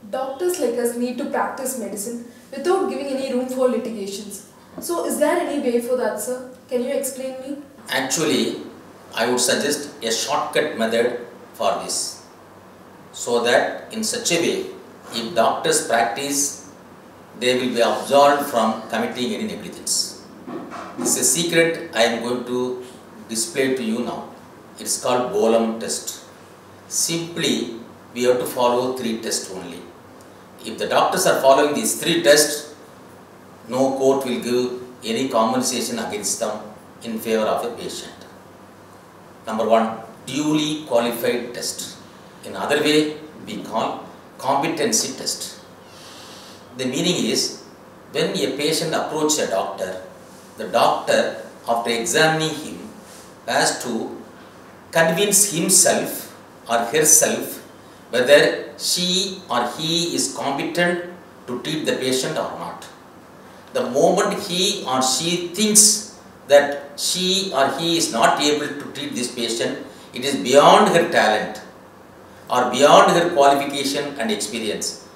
Doctors like us need to practice medicine without giving any room for litigations. So is there any way for that, sir? Can you explain me? Actually, I would suggest a shortcut method for this, so that in such a way, if doctors practice, they will be absolved from committing any negligence. This is a secret I am going to display to you now. It's called Bolam test. Simply, we have to follow 3 tests only. If the doctors are following these 3 tests, no court will give any compensation against them in favor of a patient. Number 1, duly qualified test. In other way, we call competency test. The meaning is, when a patient approaches a doctor, the doctor, after examining him, has to convince himself or herself whether she or he is competent to treat the patient or not. The moment he or she thinks that she or he is not able to treat this patient, it is beyond her talent or beyond her qualification and experience,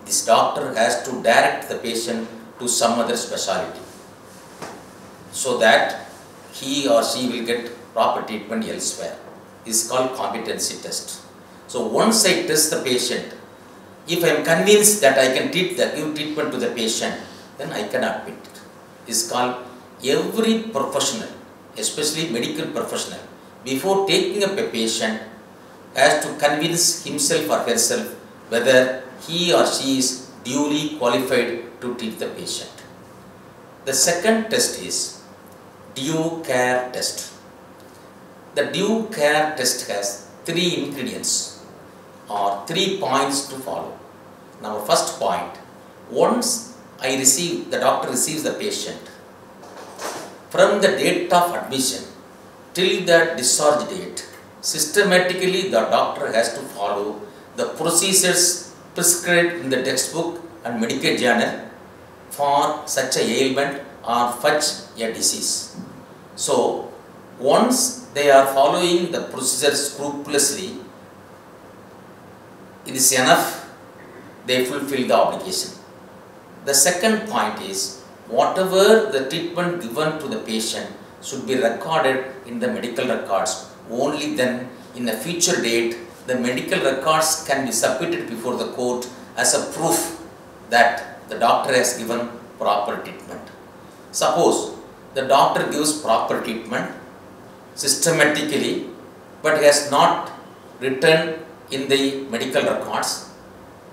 this doctor has to direct the patient to some other specialty, so that he or she will get proper treatment elsewhere. This is called competency test. So once I test the patient, if I am convinced that I can give treatment to the patient, then I can admit it. This is called, every professional, especially medical professional, before taking up a patient, has to convince himself or herself whether he or she is duly qualified to treat the patient. The second test is due care test. The due care test has 3 ingredients or 3 points to follow. Now, first point, once the doctor receives the patient, from the date of admission till the discharge date, systematically the doctor has to follow the procedures prescribed in the textbook and medical journal for such a ailment or such a disease. So, once they are following the procedure scrupulously, it is enough, they fulfill the obligation. The second point is, whatever the treatment given to the patient should be recorded in the medical records. Only then, in a future date, the medical records can be submitted before the court as a proof that the doctor has given proper treatment. Suppose the doctor gives proper treatment systematically, but has not written in the medical records,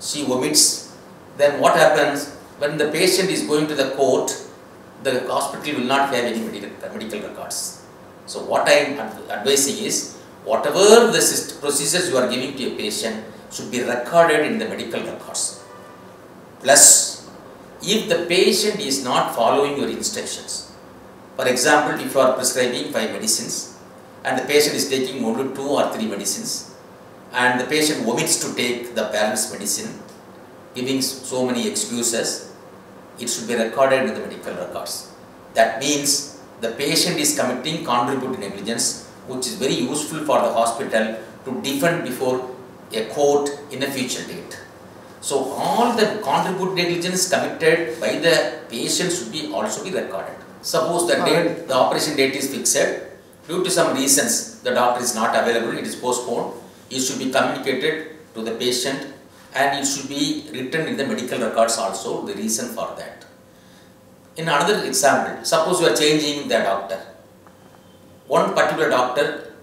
she omits, then what happens? When the patient is going to the court, the hospital will not have any medical records. So what I am advising is, whatever the procedures you are giving to a patient should be recorded in the medical records. Plus, if the patient is not following your instructions, for example, if you are prescribing 5 medicines and the patient is taking only 2 or 3 medicines, and the patient omits to take the balance medicine, giving so many excuses, it should be recorded in the medical records. That means the patient is committing contributory negligence, which is very useful for the hospital to defend before a court in a future date. So all the contributory negligence committed by the patient should also be recorded. Suppose the operation date is fixed, due to some reasons the doctor is not available, it is postponed, it should be communicated to the patient, and it should be written in the medical records also, the reason for that. In another example, suppose you are changing the doctor. One particular doctor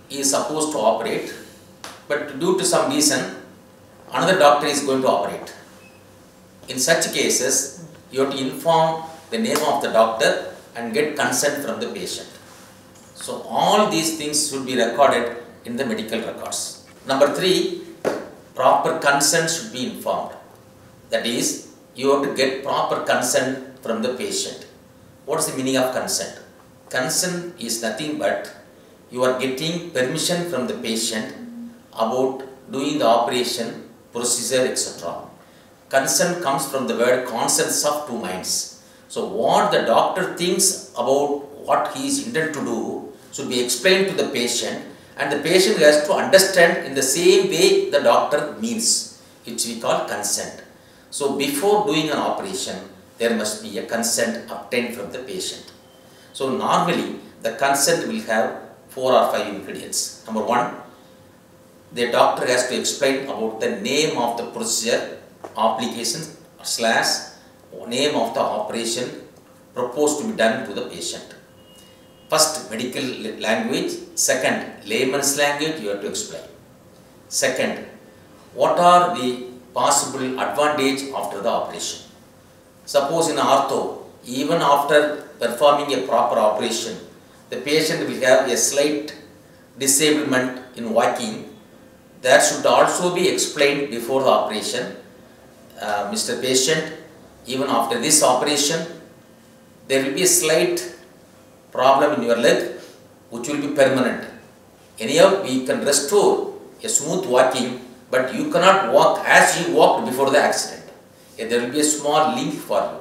is supposed to operate, but due to some reason, another doctor is going to operate. In such cases, you have to inform the name of the doctor and get consent from the patient. So all these things should be recorded in the medical records. Number 3, proper consent should be informed. That is, you have to get proper consent from the patient. What is the meaning of consent? Consent is nothing but you are getting permission from the patient about doing the operation, procedure, etc. Consent comes from the word consents of 2 minds. So what the doctor thinks about what he is intended to do should be explained to the patient, and the patient has to understand in the same way the doctor means. which we call consent. So before doing an operation, there must be a consent obtained from the patient. So normally the consent will have 4 or 5 ingredients. Number 1, the doctor has to explain about the name of the procedure, application / name of the operation proposed to be done to the patient. First, medical language. Second, layman's language you have to explain. Second, what are the possible advantage after the operation? Suppose in ortho, even after performing a proper operation, the patient will have a slight disablement in walking. That should also be explained before the operation. Mr. Patient, even after this operation, there will be a slight problem in your leg which will be permanent. Anyhow, we can restore a smooth walking, but you cannot walk as you walked before the accident. There will be a small limp for you.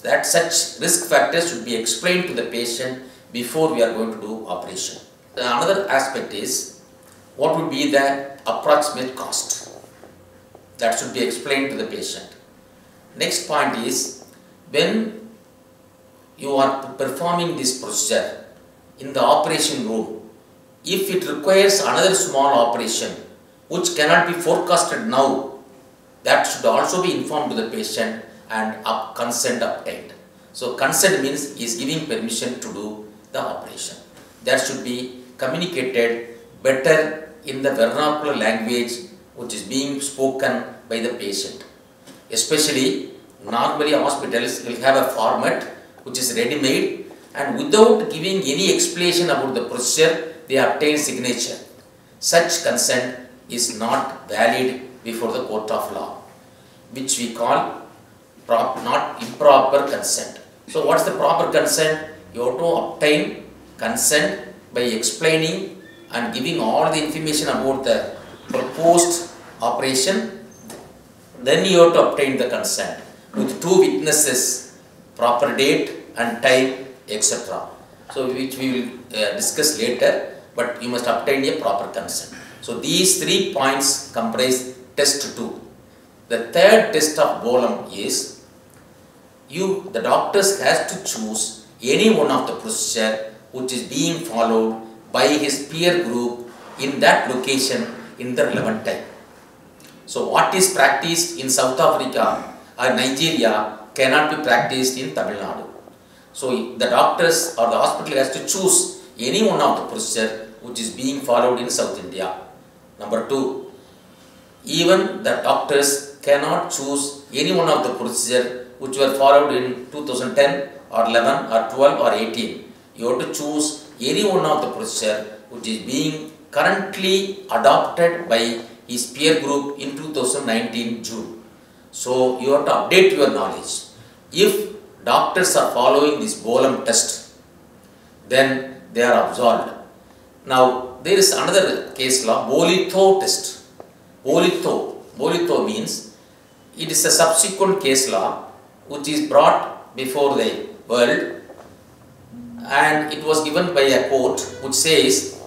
That such risk factors should be explained to the patient before we are going to do operation. Another aspect is what would be the approximate cost. That should be explained to the patient. Next point is, when you are performing this procedure in the operation room, if it requires another small operation which cannot be forecasted now, that should also be informed to the patient and consent obtained. So consent means he is giving permission to do the operation. That should be communicated better in the vernacular language which is being spoken by the patient. Especially, normally hospitals will have a format which is ready-made, and without giving any explanation about the procedure, they obtain signature. Such consent is not valid before the court of law, which we call not improper consent. So what is the proper consent? You have to obtain consent by explaining and giving all the information about the proposed operation. Then you have to obtain the consent with 2 witnesses, proper date and time, etc. So which we will discuss later, but you must obtain a proper consent. So these 3 points comprise test 2. The third test of Bolam is, the doctors has to choose any one of the procedure which is being followed by his peer group in that location in the relevant time. So what is practiced in South Africa or Nigeria cannot be practiced in Tamil Nadu. So the doctors or the hospital has to choose any one of the procedure which is being followed in South India. Number 2, even the doctors cannot choose any one of the procedure which were followed in 2010 or 11 or 12 or 18. You have to choose any one of the procedure which is being currently adopted by his peer group in 2019 June. So you have to update your knowledge. If doctors are following this Bolam test, then they are absolved. Now there is another case law, Bolitho test. Bolitho means it is a subsequent case law which is brought before the world, and it was given by a court which says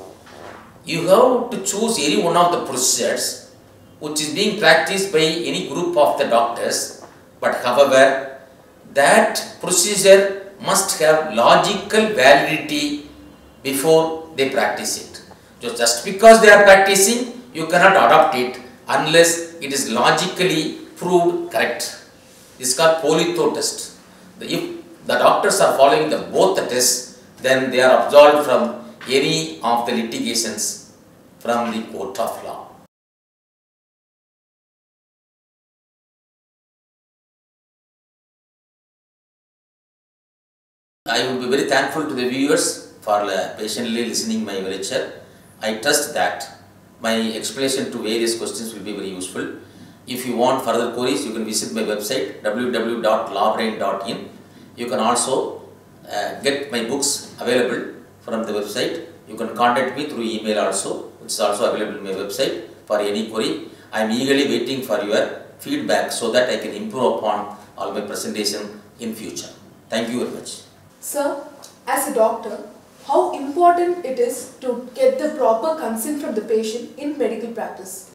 you have to choose any one of the procedures which is being practiced by any group of the doctors, but however that procedure must have logical validity before they practice it. Just because they are practicing, you cannot adopt it unless it is logically proved correct. This is called Bolitho test. If the doctors are following both the tests, then they are absolved from any of the litigations from the court of law. I would be very thankful to the viewers for patiently listening my lecture. I trust that my explanation to various questions will be very useful. If you want further queries, you can visit my website www.lawbrain.in. You can also get my books available from the website. You can contact me through email also, which is also available on my website for any query. I am eagerly waiting for your feedback so that I can improve upon all my presentation in future. Thank you very much. Sir, as a doctor, how important it is to get the proper consent from the patient in medical practice?